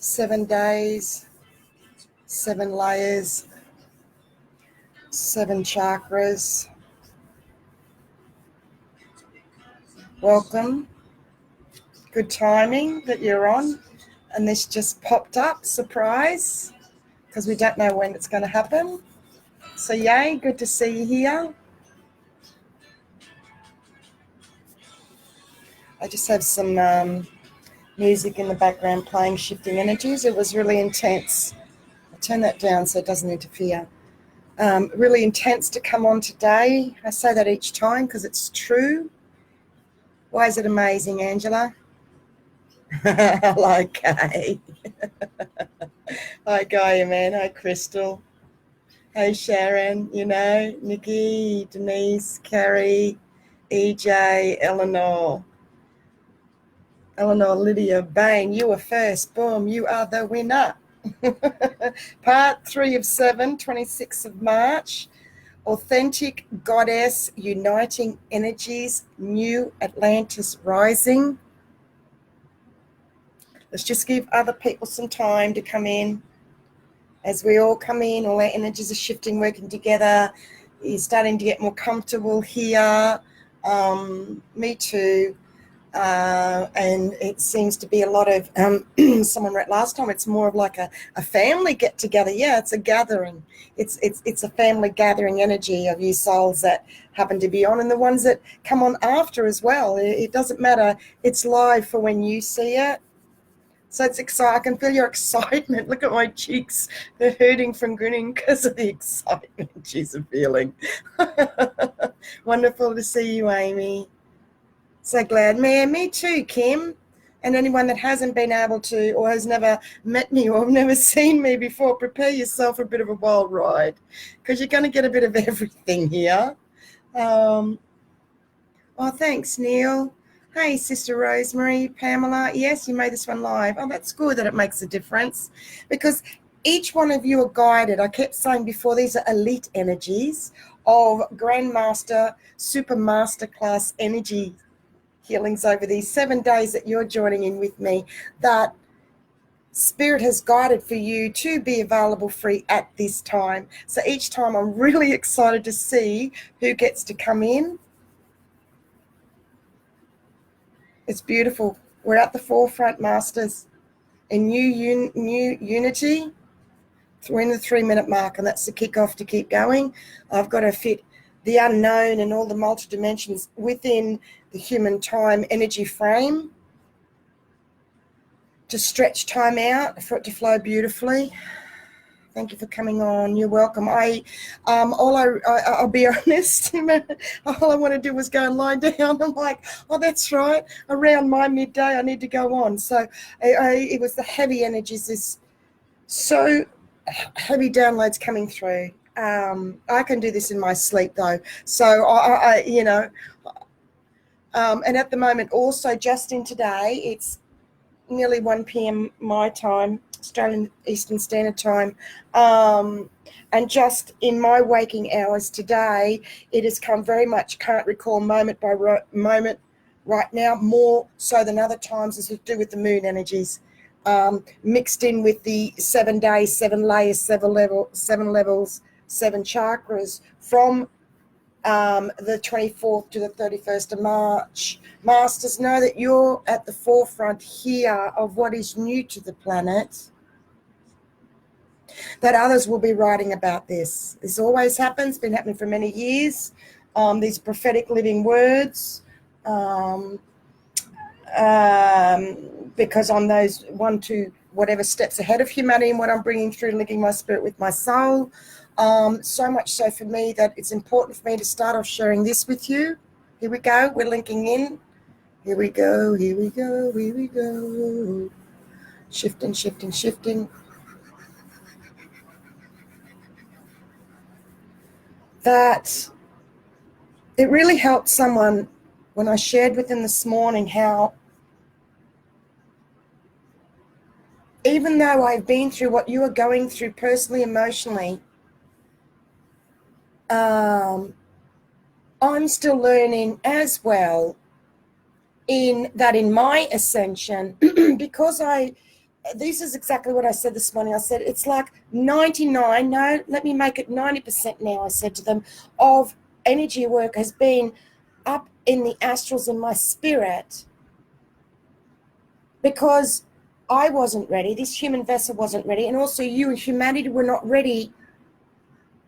7 days, 7 layers, 7 chakras. Welcome. Good timing that you're on. And this just popped up, surprise, because we don't know when it's going to happen. So yay, good to see you here. I just have some music in the background playing Shifting Energies. It was really intense. I'll turn that down so it doesn't interfere. Really intense to come on today. I say that each time because it's true. Why is it amazing, Angela? Hello, Kay. Hi, Gaia, man. Hi, Crystal. Hey, Sharon. You know, Nikki, Denise, Carrie, EJ, Eleanor, Lydia, bang, you were first. Boom, you are the winner. Part 3 of 7, 26 of March. Authentic Goddess Uniting Energies, New Atlantis Rising. Let's just give other people some time to come in. As we all come in, all our energies are shifting, working together. You're starting to get more comfortable here. Me too. And it seems to be a lot of, someone wrote last time, it's more of like a family get together. Yeah, it's a gathering. It's a family gathering energy of you souls that happen to be on and the ones that come on after as well. It doesn't matter. It's live for when you see it. So it's exciting. I can feel your excitement. Look at my cheeks. They're hurting from grinning because of the excitement she's feeling. Wonderful to see you, Amy. So glad. Me too, Kim. And anyone that hasn't been able to or has never met me or never seen me before, prepare yourself for a bit of a wild ride because you're going to get a bit of everything here. Oh, thanks, Neil. Hey, Sister Rosemary, Pamela. Yes, you made this one live. Oh, that's good that it makes a difference because each one of you are guided. I kept saying before, these are elite energies of Grandmaster, Super Masterclass energy healings over these 7 days that you're joining in with me, that Spirit has guided for you to be available free at this time. So each time I'm really excited to see who gets to come in. It's beautiful. We're at the forefront, Masters. In new unity, we're in the 3-minute mark, and that's the kickoff to keep going. I've got to fit the unknown and all the multidimensions within the human time energy frame to stretch time out for it to flow beautifully. Thank you for coming on. You're welcome. I'll be honest, all I want to do was go and lie down. I'm like, oh, that's right. Around my midday, I need to go on. So it was the heavy energies, this so heavy downloads coming through. I can do this in my sleep though. So and at the moment also just in today, it's nearly 1 p.m. my time, Australian Eastern Standard Time. And just in my waking hours today, it has come very much, can't recall moment by moment right now, more so than other times, is to do with the moon energies, mixed in with the 7 days, 7 layers, 7 levels, 7 chakras from the 24th to the 31st of March. Masters, know that you're at the forefront here of what is new to the planet, that others will be writing about this. This always happens, been happening for many years. These prophetic living words, because I'm those 1, 2, whatever steps ahead of humanity and what I'm bringing through, linking my spirit with my soul. So much so for me that it's important for me to start off sharing this with you. Here we go. We're linking in. Here we go. Here we go. Here we go. Shifting, shifting, shifting. That it really helped someone when I shared with them this morning how even though I've been through what you are going through personally, emotionally, I'm still learning as well in my ascension because I this is exactly what I said this morning. I said, it's like 99, no, let me make it 90% now, I said to them, of energy work has been up in the astrals in my spirit, because I wasn't ready, this human vessel wasn't ready, and also you and humanity were not ready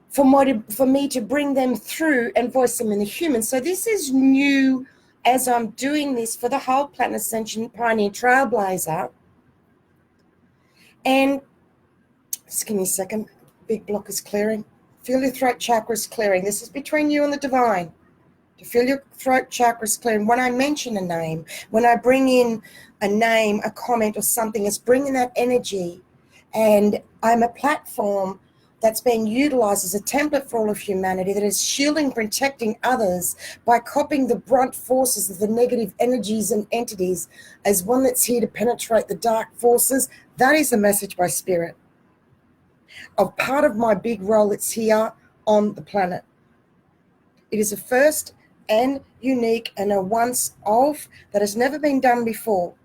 for me to bring them through and voice them in the human. So this is new as I'm doing this for the whole Planet Ascension Pioneer Trailblazer. And just give me a second. Big block is clearing. Feel your throat chakra is clearing. This is between you and the divine. To feel your throat chakra is clearing. When I mention a name, when I bring in a name, a comment or something, it's bringing that energy. And I'm a platform that's being utilized as a template for all of humanity, that is shielding, protecting others by copying the brunt forces of the negative energies and entities as one that's here to penetrate the dark forces. That is the message by Spirit of part of my big role that's here on the planet. It is a first and unique and a once of that has never been done before.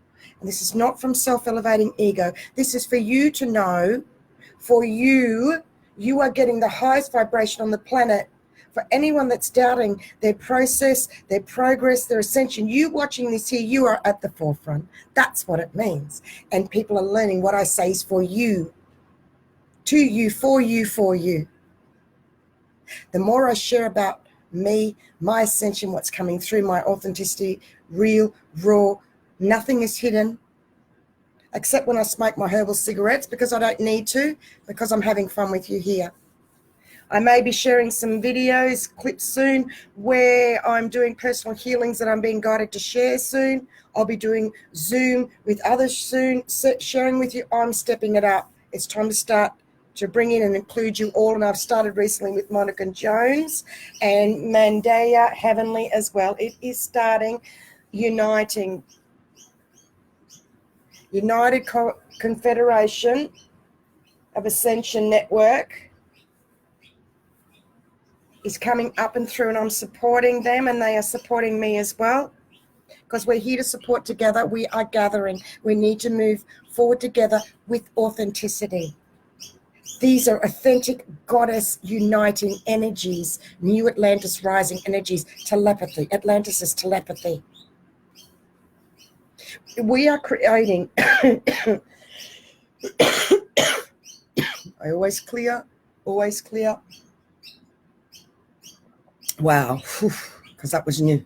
And this is not from self-elevating ego. This is for you to know, for you are getting the highest vibration on the planet. For anyone that's doubting their process, their progress, their ascension, you watching this here, you are at the forefront. That's what it means. And people are learning what I say is for you, to you, for you, for you. The more I share about me, my ascension, what's coming through, my authenticity, real, raw, nothing is hidden, except when I smoke my herbal cigarettes, because I don't need to, because I'm having fun with you here. I may be sharing some videos, clips soon, where I'm doing personal healings that I'm being guided to share soon. I'll be doing Zoom with others soon, sharing with you. I'm stepping it up. It's time to start to bring in and include you all. And I've started recently with Monica Jones and Mandaya Heavenly as well. It is starting, United Confederation of Ascension Network is coming up and through, and I'm supporting them, and they are supporting me as well, because we're here to support together. We are gathering. We need to move forward together with authenticity. These are authentic goddess uniting energies, new Atlantis rising energies, telepathy. Atlantis is telepathy. We are creating, I always clear. Wow, because that was new.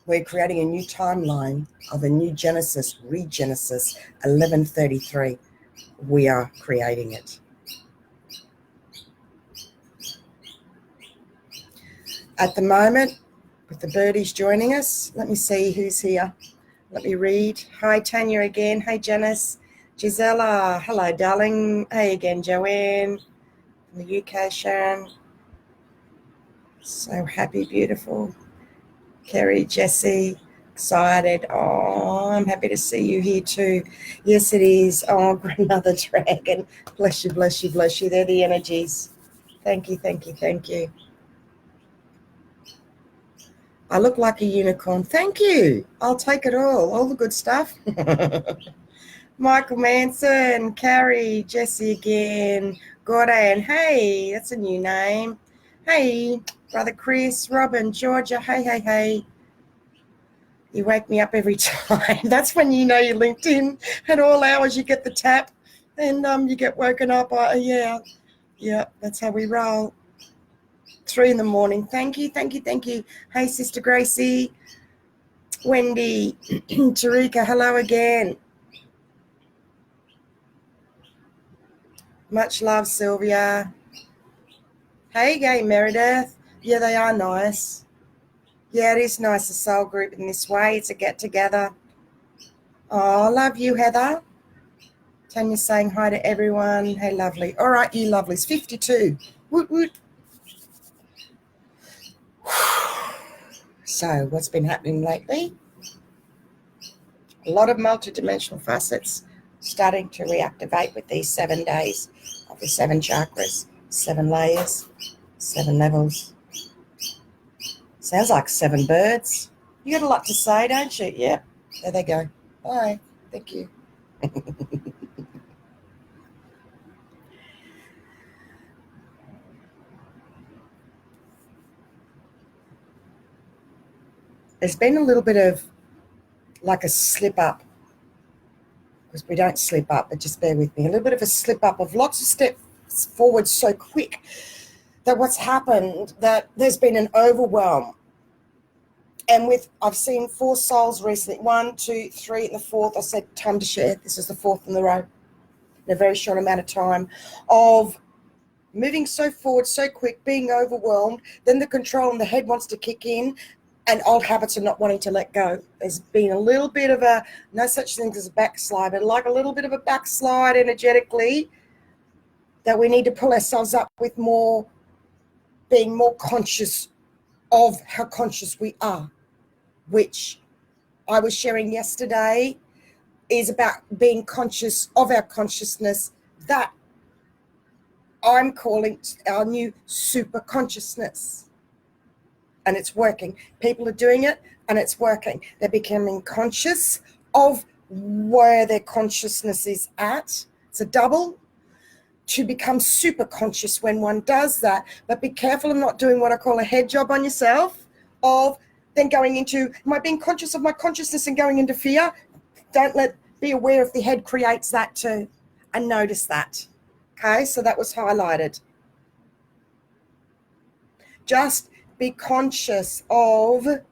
We're creating a new timeline of a new Genesis, Regenesis, 1133. We are creating it. At the moment, with the birdies joining us, let me see who's here. Let me read. Hi, Tanya again. Hey, Janice. Gisela. Hello, darling. Hey again, Joanne. From the UK, Sharon. So happy, beautiful. Kerry, Jessie, excited. Oh, I'm happy to see you here too. Yes, it is. Oh, grandmother dragon. Bless you, bless you, bless you. They're the energies. Thank you, thank you, thank you. I look like a unicorn. Thank you. I'll take it all the good stuff. Michael Manson, Carrie, Jessie again, Gordon. Hey, that's a new name. Hey, Brother Chris, Robin, Georgia. Hey. You wake me up every time. That's when you know you're linked in. At all hours you get the tap and you get woken up. Yeah, that's how we roll. 3 a.m. Thank you. Hey, Sister Gracie, Wendy, Tarika, hello again. Much love, Sylvia. Hey, Gay Meredith. Yeah, they are nice. Yeah, it is nice, a soul group in this way. It's a get-together. Oh, love you, Heather. Tanya's saying hi to everyone. Hey, lovely. All right, you lovelies. 52. Woot, woot. So, what's been happening lately? A lot of multidimensional facets starting to reactivate with these 7 days of the 7 chakras, 7 layers, 7 levels. Sounds like 7 birds. You got a lot to say, don't you? Yep. There they go. Bye. Thank you. There's been a little bit of like a slip up, because we don't slip up, but just bear with me. A little bit of a slip up of lots of steps forward so quick that what's happened, that there's been an overwhelm. And I've seen 4 souls recently, 1, 2, 3, and the 4th. I said, time to share. This is the 4th in the row in a very short amount of time of moving so forward, so quick, being overwhelmed. Then the control in the head wants to kick in, and old habits are not wanting to let go. There's been a little bit of a, no such thing as a backslide, but like a little bit of a backslide energetically, that we need to pull ourselves up with more, being more conscious of how conscious we are, which I was sharing yesterday is about being conscious of our consciousness, that I'm calling our new super consciousness. And it's working. People are doing it and it's working. They're becoming conscious of where their consciousness is at. It's a double to become super conscious when one does that. But be careful of not doing what I call a head job on yourself, of then going into, am I being conscious of my consciousness and going into fear? Be aware if the head creates that too, and notice that. Okay, so that was highlighted. Just be conscious of a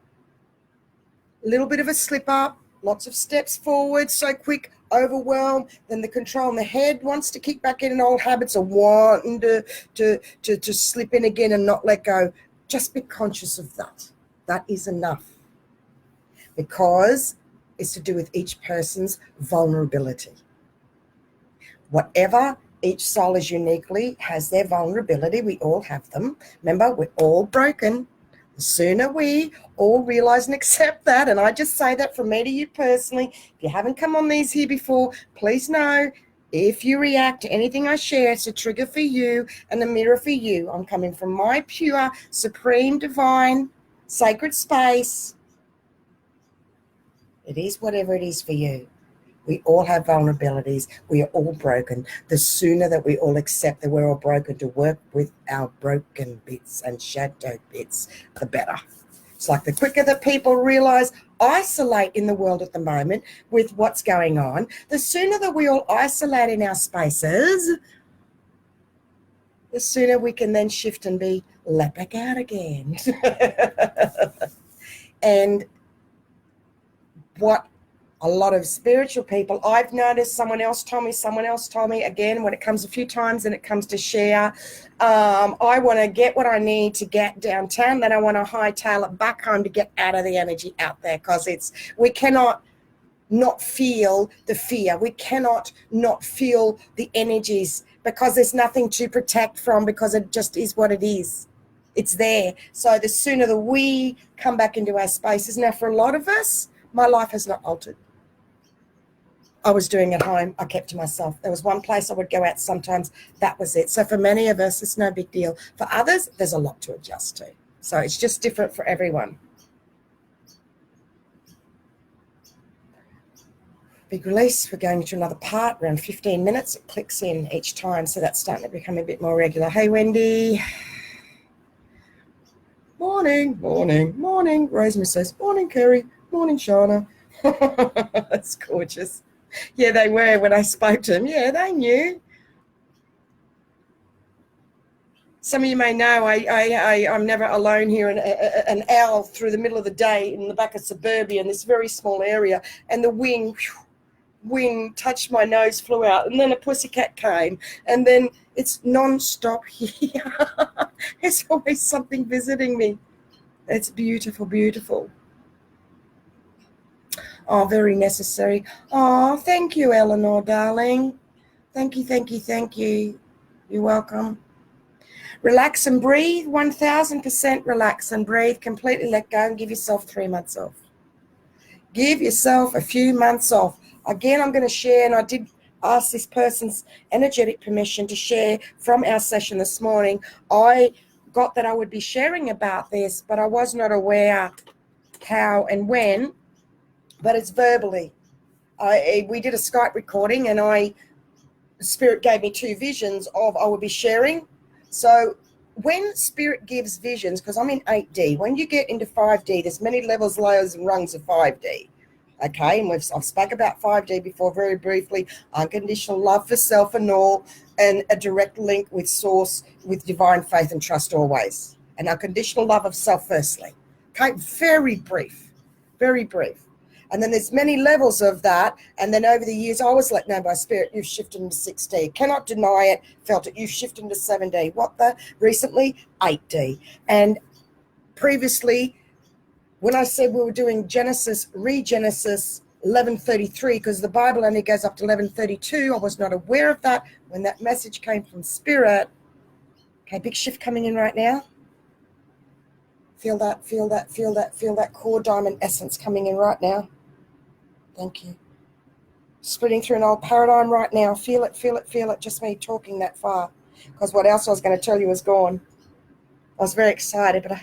little bit of a slip up, lots of steps forward, so quick, overwhelm, then the control in the head wants to kick back in, and old habits are wanting to slip in again and not let go. Just be conscious of that. That is enough, because it's to do with each person's vulnerability. Whatever, each soul is uniquely, has their vulnerability. We all have them. Remember, we're all broken. The sooner we all realize and accept that, and I just say that from me to you personally, if you haven't come on these here before, please know, if you react to anything I share, it's a trigger for you and a mirror for you. I'm coming from my pure, supreme, divine, sacred space. It is whatever it is for you. We all have vulnerabilities. We are all broken. The sooner that we all accept that we're all broken, to work with our broken bits and shadow bits, the better. It's like the quicker that people realize, isolate in the world at the moment with what's going on, the sooner that we all isolate in our spaces, the sooner we can then shift and be let back out again. And what a lot of spiritual people, I've noticed, someone else told me, again, when it comes a few times and it comes to share, I want to get what I need to get downtown, then I want to hightail it back home to get out of the energy out there, because we cannot not feel the fear. We cannot not feel the energies, because there's nothing to protect from, because it just is what it is. It's there. So the sooner that we come back into our spaces. Now, for a lot of us, my life has not altered. I was doing at home. I kept to myself. There was one place I would go out sometimes. That was it. So for many of us, it's no big deal. For others, there's a lot to adjust to. So it's just different for everyone. Big release. We're going to another part, around 15 minutes. It clicks in each time. So that's starting to become a bit more regular. Hey, Wendy. Morning, morning, morning. Rosemary says, morning, Kerry. Morning, Shauna. That's gorgeous. Yeah, they were when I spoke to them. Yeah, they knew. Some of you may know I'm never alone here, an owl through the middle of the day in the back of suburbia in this very small area, and the wing touched my nose, flew out, and then a pussycat came, and then it's non-stop here. There's always something visiting me. It's beautiful, beautiful. Oh, very necessary. Oh, thank you, Eleanor, darling. Thank you, thank you, thank you. You're welcome. Relax and breathe. 1000% relax and breathe. Completely let go and give yourself 3 months off. Give yourself a few months off. Again, I'm going to share, and I did ask this person's energetic permission to share from our session this morning. I got that I would be sharing about this, but I was not aware how and when. But it's verbally. We did a Skype recording, and Spirit gave me 2 visions of I will be sharing. So when Spirit gives visions, because I'm in 8D, when you get into 5D, there's many levels, layers, and rungs of 5D. Okay, and I've spoke about 5D before very briefly. Unconditional love for self and all, and a direct link with source, with divine faith and trust always. And unconditional love of self firstly. Okay, very brief, very brief. And then there's many levels of that. And then over the years, I was let know by Spirit, you've shifted into 6D. Cannot deny it, felt it. You've shifted into 7D. What the? Recently, 8D. And previously, when I said we were doing Genesis, Regenesis 1133, because the Bible only goes up to 1132, I was not aware of that when that message came from Spirit. Okay, big shift coming in right now. Feel that, feel that, feel that, feel that core diamond essence coming in right now. Thank you. Splitting through an old paradigm right now. Feel it, feel it, feel it. Just me talking that far. Because what else I was going to tell you is gone. I was very excited, but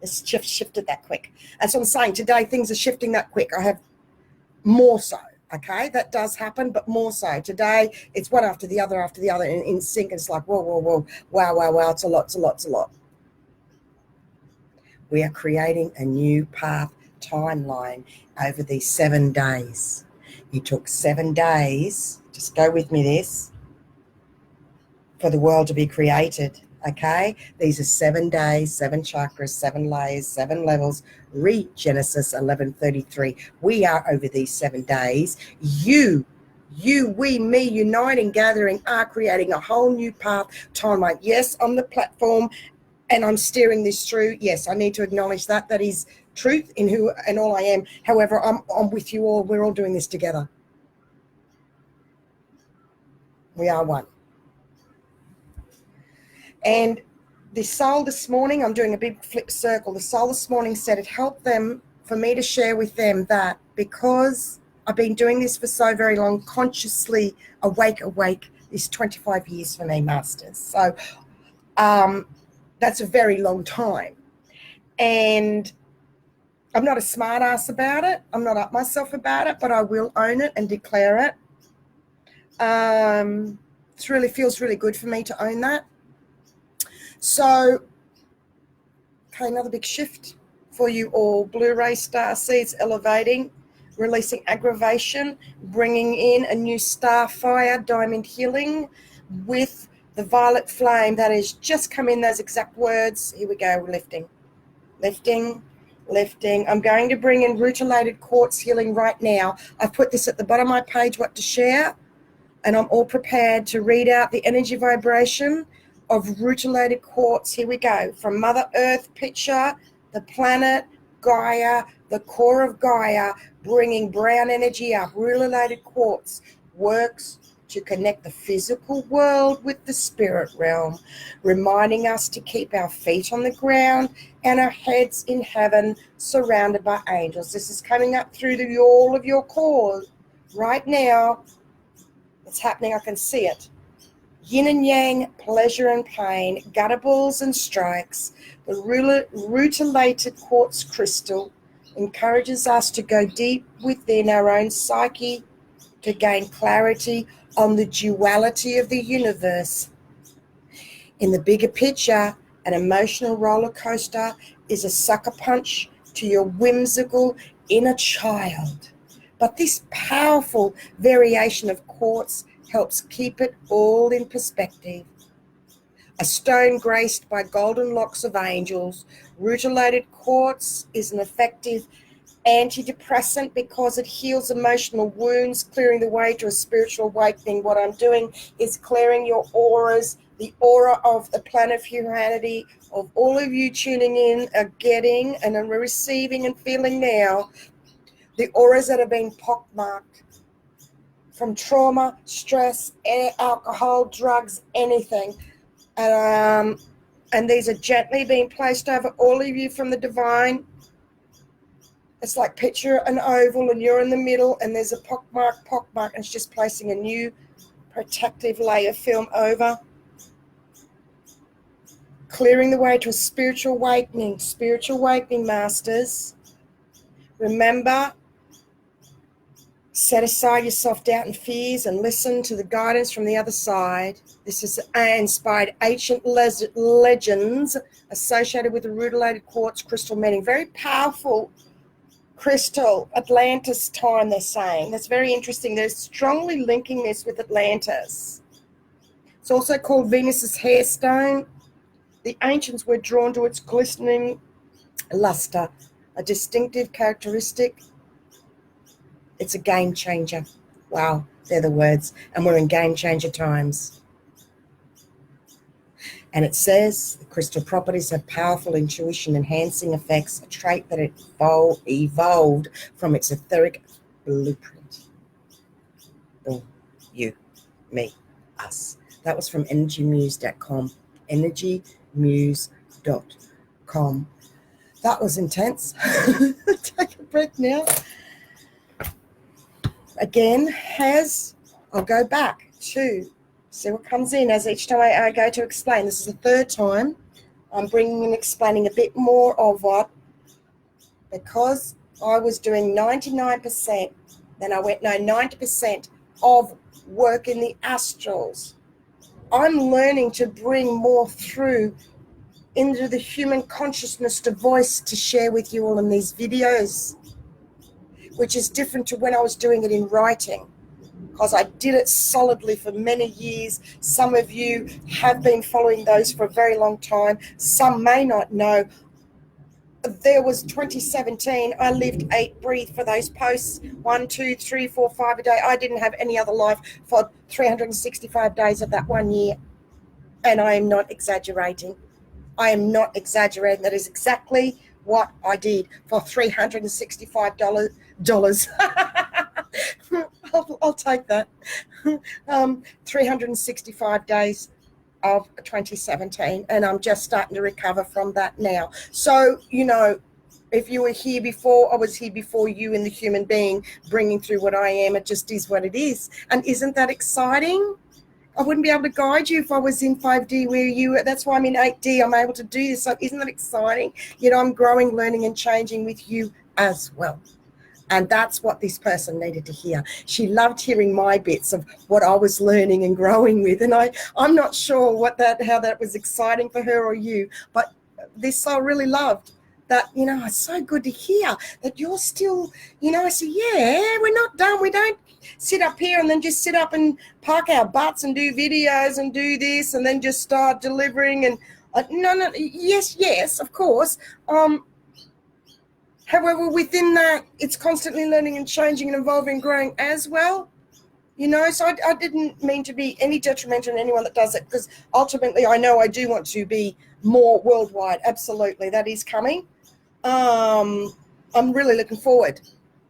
it's shifted that quick. That's what I'm saying. Today, things are shifting that quick. I have more so. Okay, that does happen, but more so. Today, it's one after the other in sync. And it's like, whoa, whoa, whoa, wow, wow, wow. It's a lot, it's a lot, it's a lot. We are creating a new path timeline over these 7 days. It took 7 days, just go with me this, for the world to be created, okay? These are 7 days, 7 chakras, 7 layers, 7 levels, Genesis 1133. We are over these 7 days. You, we, me, uniting, gathering, are creating a whole new path timeline. Yes, on the platform, and I'm steering this through. Yes, I need to acknowledge that. That is truth in who and all I am. However, I'm with you all. We're all doing this together. We are one. And the soul this morning, I'm doing a big flip circle. The soul this morning said it helped them for me to share with them that because I've been doing this for so very long, consciously awake, is 25 years for me, Masters. So that's a very long time. And I'm not a smart ass about it. I'm not up myself about it, but I will own it and declare it. It really feels really good for me to own that. So, okay, another big shift for you all. Blu-ray star seeds elevating, releasing aggravation, bringing in a new star fire, diamond healing with the violet flame that has just come in, those exact words. Here we go, lifting, lifting, lifting. I'm going to bring in root-related quartz healing right now. I've put this at the bottom of my page, what to share, and I'm all prepared to read out the energy vibration of root-related quartz. Here we go. From Mother Earth picture, the planet, Gaia, the core of Gaia, bringing brown energy up. Root-related quartz works to connect the physical world with the spirit realm, reminding us to keep our feet on the ground and our heads in heaven, surrounded by angels. This is coming up through all of your cores right now. It's happening. I can see it. Yin and yang, pleasure and pain, guttables and strikes. The rutilated quartz crystal encourages us to go deep within our own psyche to gain clarity on the duality of the universe. In the bigger picture, an emotional roller coaster is a sucker punch to your whimsical inner child. But this powerful variation of quartz helps keep it all in perspective. A stone graced by golden locks of angels, rutilated quartz is an effective antidepressant because it heals emotional wounds, clearing the way to a spiritual awakening. What I'm doing is clearing your auras, the aura of the planet of humanity, of all of you tuning in, are getting and are receiving and feeling now the auras that have been pockmarked from trauma, stress, alcohol, drugs, anything. And these are gently being placed over all of you from the divine. It's like picture an oval and you're in the middle and there's a pockmark, and it's just placing a new protective layer film over. Clearing the way to a spiritual awakening, masters. Remember, Set aside your self-doubt and fears and listen to the guidance from the other side. This is inspired ancient legends associated with the rutilated quartz crystal meeting. Very powerful crystal, Atlantis time, they're saying. That's very interesting. They're strongly linking this with Atlantis. It's also called Venus's hairstone. The ancients were drawn to its glistening luster, a distinctive characteristic. It's a game changer. Wow, they're the words. And we're in game changer times. And it says the crystal properties have powerful intuition enhancing effects, a trait that it evolved from its etheric blueprint. Boom. You, me, us. That was from energymuse.com. Energymuse.com. That was intense. Take a breath now. Again, I'll go back to see what comes in as each time I go to explain. This is the third time I'm bringing and explaining a bit more of what, because I was doing 99%, then I went, no, 90% of work in the astrals. I'm learning to bring more through into the human consciousness to voice to share with you all in these videos, which is different to when I was doing it in writing, because I did it solidly for many years. Some of you have been following those for a very long time. Some may not know. There was 2017. I lived, ate, breathed for those posts. 1, 2, 3, 4, 5 a day. I didn't have any other life for 365 days of that 1 year. And I am not exaggerating. I am not exaggerating. That is exactly what I did for $365. I'll take that. 365 days of 2017, and I'm just starting to recover from that now. So, you know, if you were here before, I was here before you in the human being, bringing through what I am. It just is what it is. And isn't that exciting? I wouldn't be able to guide you if I was in 5D where you were. That's why I'm in 8D. I'm able to do this. So isn't that exciting? You know, I'm growing, learning, and changing with you as well. And that's what this person needed to hear. She loved hearing my bits of what I was learning and growing with. And I'm not sure how that was exciting for her or you, but this soul really loved that. You know, it's so good to hear that you're still, you know, I said, yeah, we're not done. We don't sit up here and then just sit up and park our butts and do videos and do this and then just start delivering. And no, yes, of course. However, within that, it's constantly learning and changing and evolving and growing as well. You know, so I didn't mean to be any detrimental to anyone that does it, because ultimately I know I do want to be more worldwide. Absolutely, that is coming. I'm really looking forward.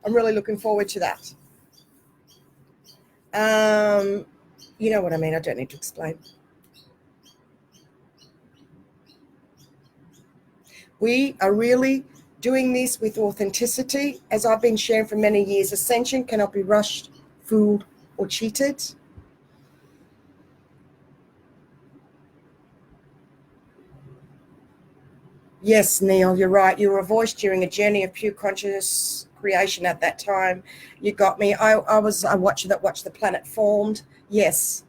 I'm really looking forward to that. You know what I mean? I don't need to explain. We are really doing this with authenticity. As I've been sharing for many years, ascension cannot be rushed, fooled, or cheated. Yes, Neil, you're right. You were a voice during a journey of pure conscious creation at that time. You got me. I was a watcher that watched the planet formed. Yes.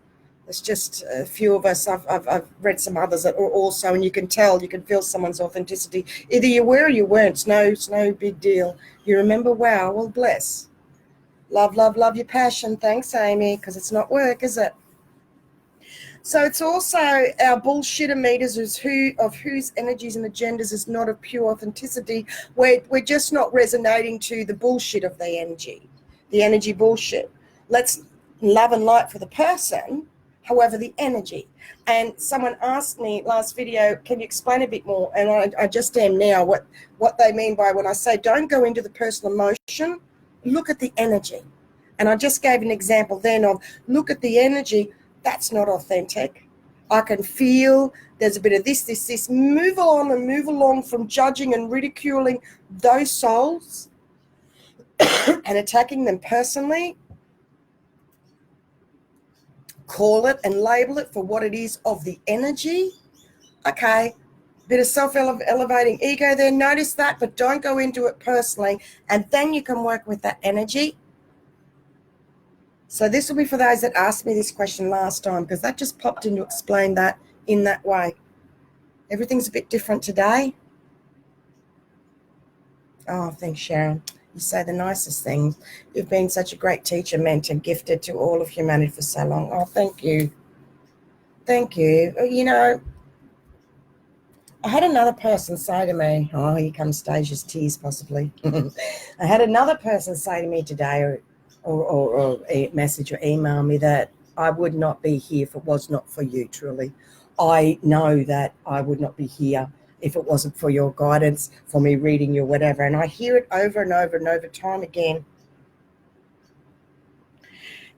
There's just a few of us. I've read some others that are also, and you can tell, you can feel someone's authenticity. Either you were or you weren't. It's no big deal. You remember, wow, well, bless. Love, love, love your passion. Thanks, Amy, because it's not work, is it? So it's also our bullshitter meters of whose energies and agendas is not of pure authenticity. We're just not resonating to the bullshit of the energy bullshit. Let's love and light for the person. However, the energy. And someone asked me last video, can you explain a bit more? And I just am now what they mean by when I say don't go into the personal emotion, look at the energy. And I just gave an example then of look at the energy. That's not authentic. I can feel there's a bit of this. Move on and move along from judging and ridiculing those souls and attacking them personally. Call it and label it for what it is of the energy. Okay, bit of self-elevating ego there. Notice that, but don't go into it personally. And then you can work with that energy. So this will be for those that asked me this question last time, because that just popped in to explain that in that way. Everything's a bit different today. Oh, thanks, Sharon. You say the nicest things. You've been such a great teacher, mentor, gifted to all of humanity for so long. Oh, thank you. Thank you. You know, I had another person say to me, oh, here comes Stasia's tears possibly. I had another person say to me today, or a message or email me, that I would not be here if it was not for you, truly. I know that I would not be here if it wasn't for your guidance, for me reading you, whatever. And I hear it over and over and over time again.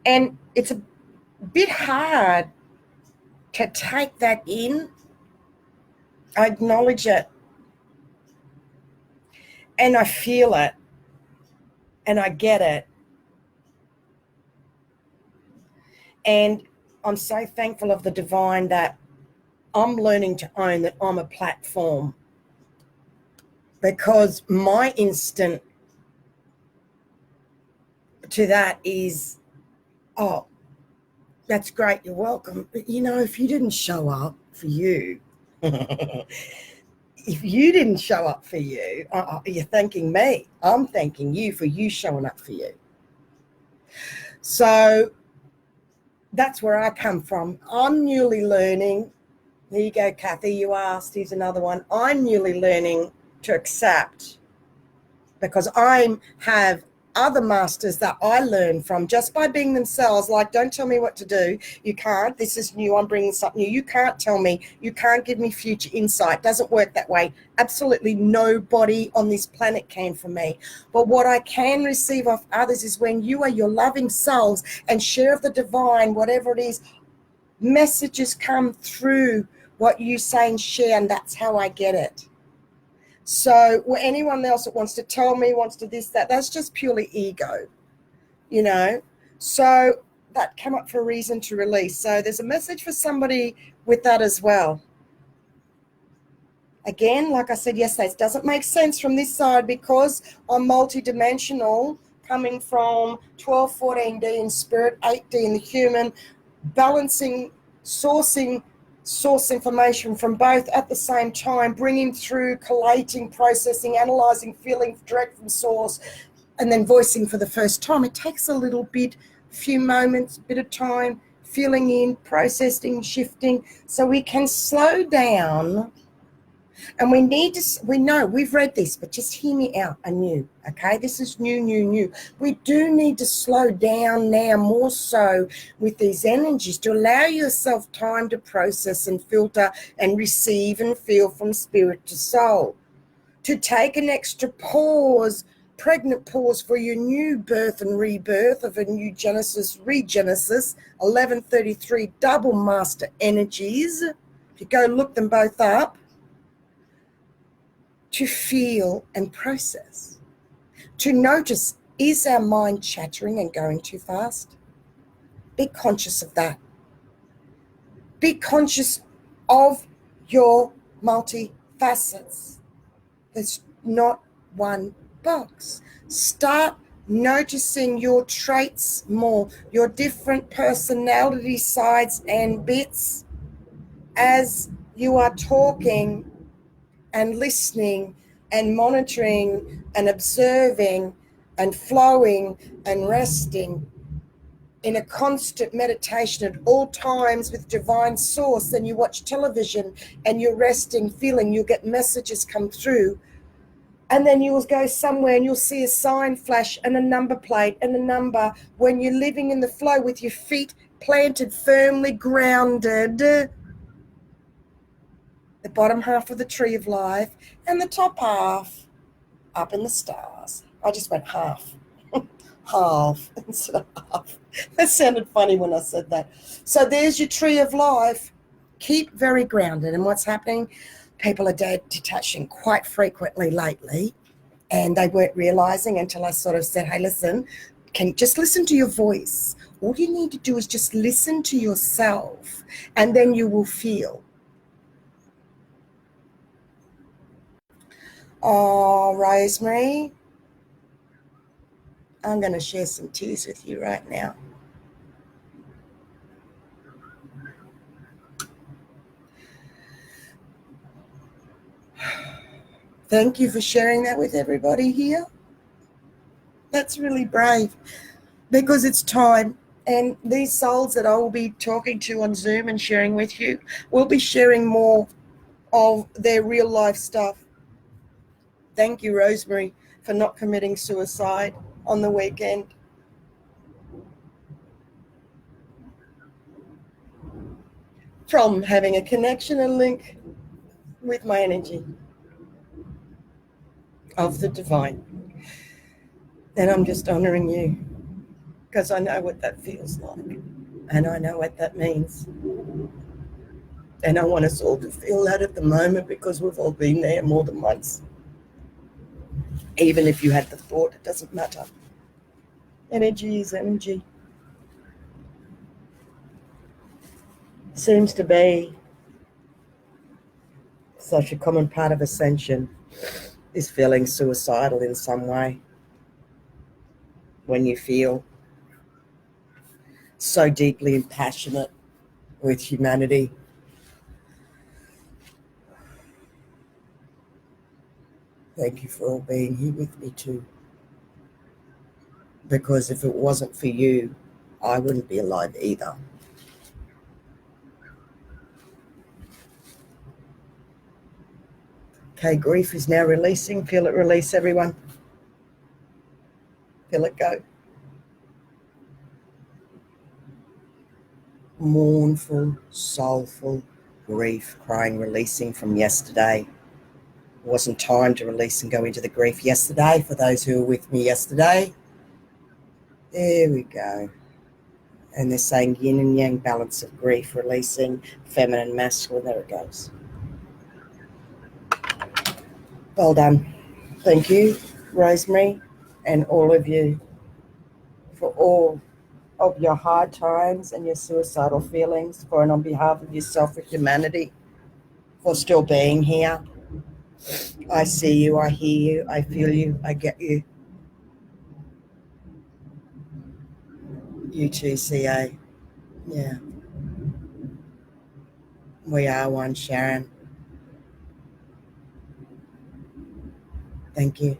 And it's a bit hard to take that in. I acknowledge it. And I feel it. And I get it. And I'm so thankful of the divine that I'm learning to own that I'm a platform, because my instant to that is, oh, that's great, you're welcome. But, you know, if you didn't show up for you, if you didn't show up for you, you're thanking me. I'm thanking you for you showing up for you. So that's where I come from. I'm newly learning. There you go, Kathy, you asked. Here's another one. I'm newly learning to accept, because I have other masters that I learn from just by being themselves. Like, don't tell me what to do. You can't. This is new. I'm bringing something new. You can't tell me. You can't give me future insight. Doesn't work that way. Absolutely nobody on this planet can for me. But what I can receive off others is when you are your loving selves and share of the divine, whatever it is, messages come through what you say and share, and that's how I get it. So anyone else that wants to tell me, wants to this, that, that's just purely ego, you know. So that came up for a reason to release. So there's a message for somebody with that as well. Again, like I said yesterday, it doesn't make sense from this side because I'm multidimensional, coming from 12, 14D in spirit, 8D in the human, balancing, sourcing source information from both at the same time, bringing through, collating, processing, analyzing, feeling direct from source, and then voicing for the first time. It takes a little bit, few moments, bit of time, feeling in, processing, shifting, so we can slow down. And we need to, we know, we've read this, but just hear me out anew, okay? This is new. We do need to slow down now, more so with these energies, to allow yourself time to process and filter and receive and feel from spirit to soul. To take an extra pause, pregnant pause for your new birth and rebirth of a new Genesis, regenesis, 1133 double master energies. If you go look them both up, to feel and process, to notice, is our mind chattering and going too fast? Be conscious of that. Be conscious of your multifacets. There's not one box. Start noticing your traits more, your different personality sides and bits as you are talking and listening and monitoring and observing and flowing and resting in a constant meditation at all times with divine source. Then you watch television and you're resting, feeling, you'll get messages come through, and then you'll go somewhere and you'll see a sign flash and a number plate and a number, when you're living in the flow with your feet planted, firmly grounded, the bottom half of the tree of life, and the top half up in the stars. I just went half, half instead of half. That sounded funny when I said that. So there's your tree of life. Keep very grounded. And what's happening? People are detaching quite frequently lately, and they weren't realizing until I sort of said, hey, listen, can just listen to your voice. All you need to do is just listen to yourself, and then you will feel. Oh, Rosemary, I'm going to share some tears with you right now. Thank you for sharing that with everybody here. That's really brave, because it's time. And these souls that I will be talking to on Zoom and sharing with you will be sharing more of their real life stuff. Thank you, Rosemary, for not committing suicide on the weekend. From having a connection and link with my energy of the divine. And I'm just honoring you, because I know what that feels like. And I know what that means. And I want us all to feel that at the moment, because we've all been there more than once. Even if you had the thought, it doesn't matter. Energy is energy. Seems to be such a common part of ascension, is feeling suicidal in some way. When you feel so deeply and passionate with humanity. Thank you for all being here with me too. Because if it wasn't for you, I wouldn't be alive either. Okay, grief is now releasing. Feel it release, everyone. Feel it go. Mournful, soulful grief, crying, releasing from yesterday. It wasn't time to release and go into the grief yesterday. For those who were with me yesterday, there we go. And they're saying yin and yang balance of grief, releasing, feminine, masculine. There it goes. Well done. Thank you, Rosemary, and all of you, for all of your hard times and your suicidal feelings, for and on behalf of yourself with humanity, for still being here. I see you, I hear you, I feel you, I get you. You too, CA. Yeah. We are one, Sharon. Thank you.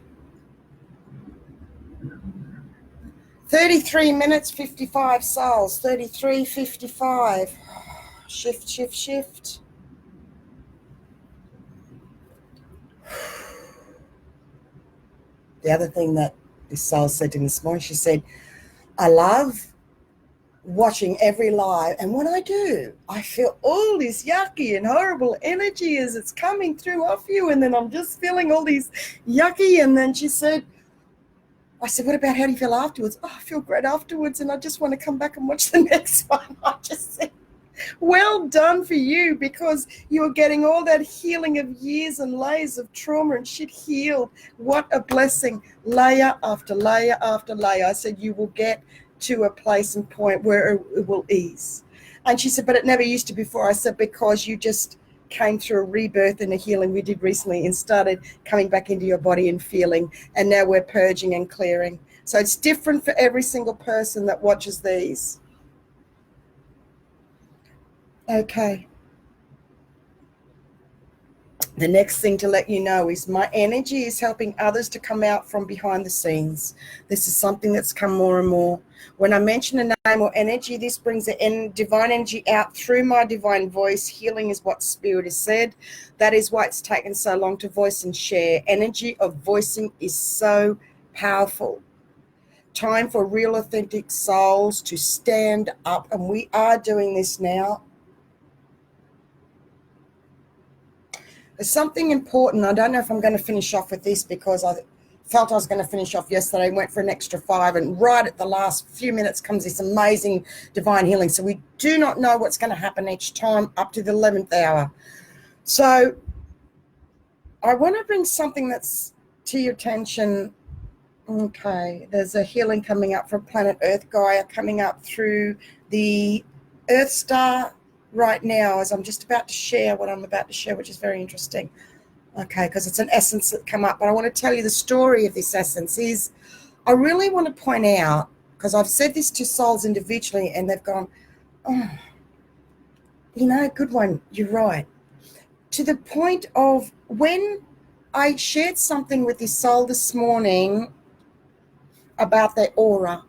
33 minutes, 55 souls. 33:55. Shift, shift, shift. The other thing that this soul said to me this morning, she said, I love watching every live, and when I do, I feel all this yucky and horrible energy as it's coming through off you, and then I'm just feeling all these yucky. And then she said, I said, what about how do you feel afterwards? Oh, I feel great afterwards, and I just want to come back and watch the next one. I just said, well done for you, because you're getting all that healing of years and layers of trauma and shit healed. What a blessing, layer after layer after layer. I said, you will get to a place and point where it will ease. And she said, but it never used to before. I said, because you just came through a rebirth and a healing we did recently and started coming back into your body and feeling, and now we're purging and clearing. So it's different for every single person that watches these. Okay. The next thing to let you know is my energy is helping others to come out from behind the scenes. This is something that's come more and more. When I mention a name or energy, this brings the divine energy out through my divine voice. Healing is what Spirit has said. That is why it's taken so long to voice and share. Energy of voicing is so powerful. Time for real authentic souls to stand up, and we are doing this now. There's something important. I don't know if I'm going to finish off with this, because I felt I was going to finish off yesterday, went for an extra 5, and right at the last few minutes comes this amazing divine healing. So we do not know what's going to happen each time up to the 11th hour. So I want to bring something that's to your attention. Okay, there's a healing coming up from planet Earth, Gaia, coming up through the Earth star right now, as I'm just about to share what I'm about to share, which is very interesting. Okay, because it's an essence that come up, but I want to tell you the story of this essence. Is I really want to point out, because I've said this to souls individually, and they've gone, oh, you know, good one, you're right. To the point of when I shared something with this soul this morning about their aura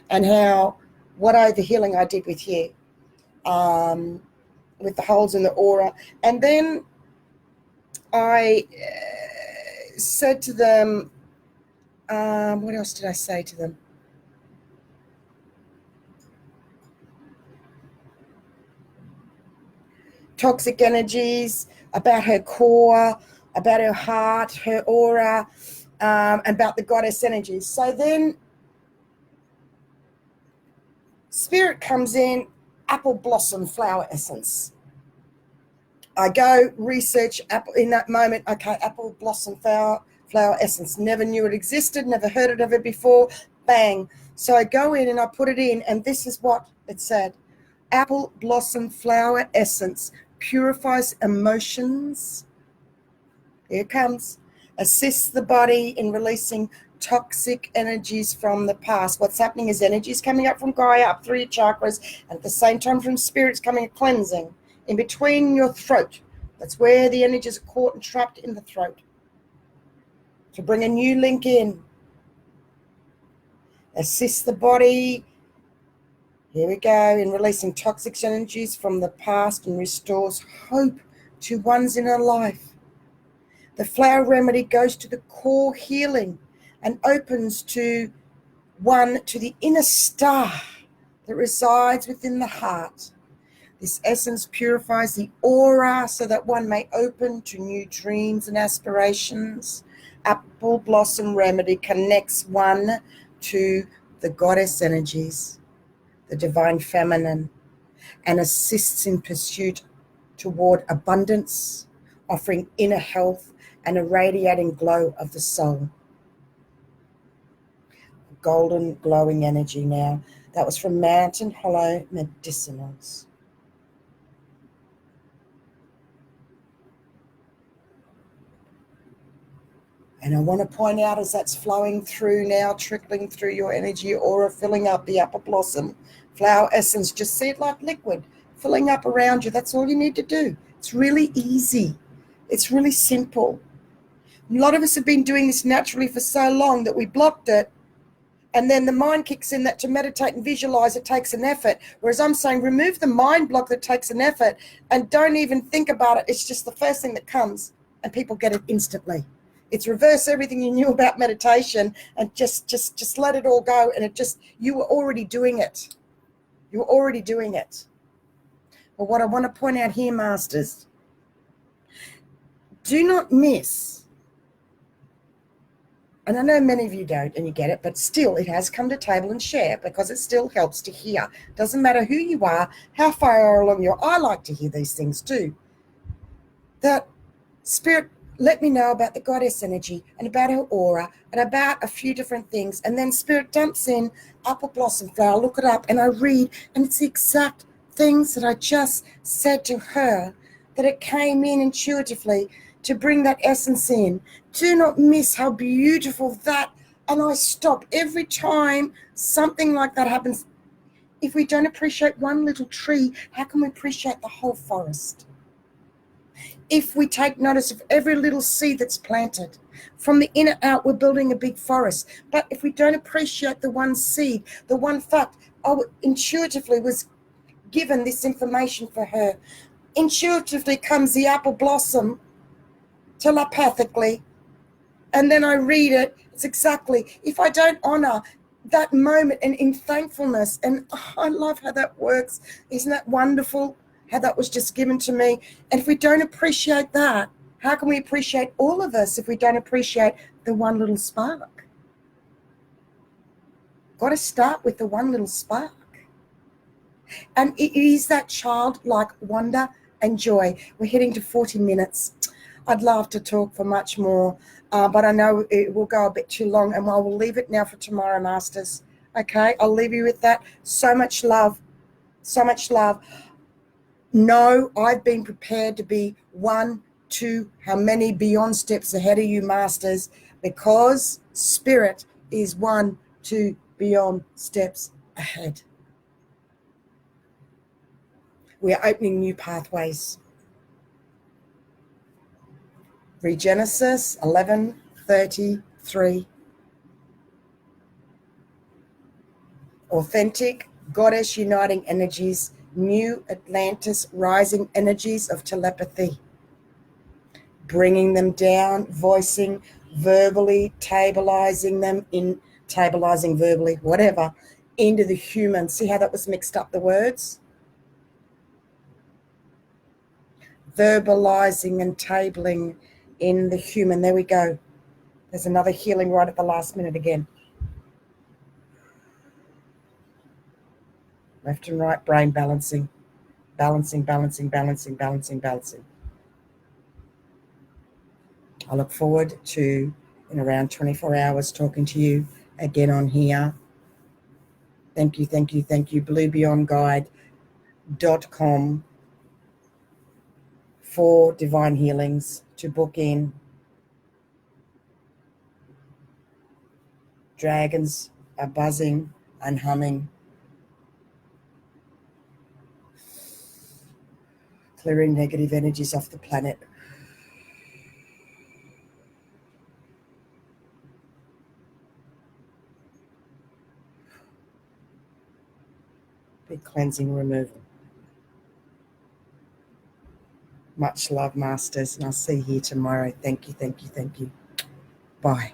and how what overhealing I did with you, with the holes in the aura. And then I said to them, what else did I say to them? Toxic energies, about her core, about her heart, her aura, about the goddess energies. So then spirit comes in, apple blossom flower essence. I go research apple in that moment. Okay, apple blossom flower essence. Never knew it existed, never heard of it before. Bang. So I go in and I put it in, and this is what it said. Apple blossom flower essence purifies emotions. Here it comes. Assists the body in releasing toxic energies from the past. What's happening is energies coming up from Gaia, up through your chakras, and at the same time from spirits coming, a cleansing in between your throat. That's where the energies are caught and trapped in the throat. To bring a new link in. Assist the body. Here we go, in releasing toxic energies from the past and restores hope to one's inner life. The flower remedy goes to the core healing and opens to the inner star that resides within the heart. This essence purifies the aura so that one may open to new dreams and aspirations. Apple blossom remedy connects one to the goddess energies, the divine feminine, and assists in pursuit toward abundance, offering inner health and a radiating glow of the soul. Golden glowing energy now. That was from Mountain Hollow Medicinals. And I want to point out, as that's flowing through now, trickling through your energy aura, filling up the apple blossom flower essence, just see it like liquid, filling up around you. That's all you need to do. It's really easy. It's really simple. A lot of us have been doing this naturally for so long that we blocked it. And then the mind kicks in that to meditate and visualize, it takes an effort. Whereas I'm saying remove the mind block that takes an effort and don't even think about it. It's just the first thing that comes and people get it instantly. It's reverse everything you knew about meditation and just let it all go. And you were already doing it. You were already doing it. But what I want to point out here, Masters, do not miss, and I know many of you don't and you get it, but still it has come to table and share because it still helps to hear. Doesn't matter who you are, how far along you are. I like to hear these things too. That spirit let me know about the goddess energy and about her aura and about a few different things. And then spirit dumps in apple blossom flower, look it up, and I read, and it's the exact things that I just said to her, that it came in intuitively to bring that essence in. Do not miss how beautiful that, and I stop every time something like that happens. If we don't appreciate one little tree, how can we appreciate the whole forest? If we take notice of every little seed that's planted, from the inner out, we're building a big forest. But if we don't appreciate the one seed, the one fact, I intuitively was given this information for her. Intuitively comes the apple blossom, telepathically, and then I read it. It's exactly, if I don't honor that moment and in thankfulness, and I love how that works. Isn't that wonderful? How that was just given to me. And if we don't appreciate that, how can we appreciate all of us if we don't appreciate the one little spark? Got to start with the one little spark. And it is that childlike wonder and joy. We're heading to 40 minutes. I'd love to talk for much more, but I know it will go a bit too long, and I will leave it now for tomorrow, Masters. Okay, I'll leave you with that. So much love. So much love. No, I've been prepared to be 1, 2, how many beyond steps ahead of you, Masters, because Spirit is 1, 2 beyond steps ahead. We are opening new pathways. Regenesis 11:33. Authentic goddess uniting energies, new Atlantis rising energies of telepathy. Bringing them down, voicing verbally, tableizing them in, tableizing verbally, whatever, into the human. See how that was mixed up, the words? Verbalizing and tabling in the human. There we go. There's another healing right at the last minute again. Left and right brain balancing. Balancing, balancing, balancing, balancing, balancing. I look forward to, in around 24 hours, talking to you again on here. Thank you, thank you, thank you. bluebeyondguide.com for divine healings to book in. Dragons are buzzing and humming. Clearing negative energies off the planet. Big cleansing removal. Much love, Masters, and I'll see you here tomorrow. Thank you, thank you, thank you. Bye.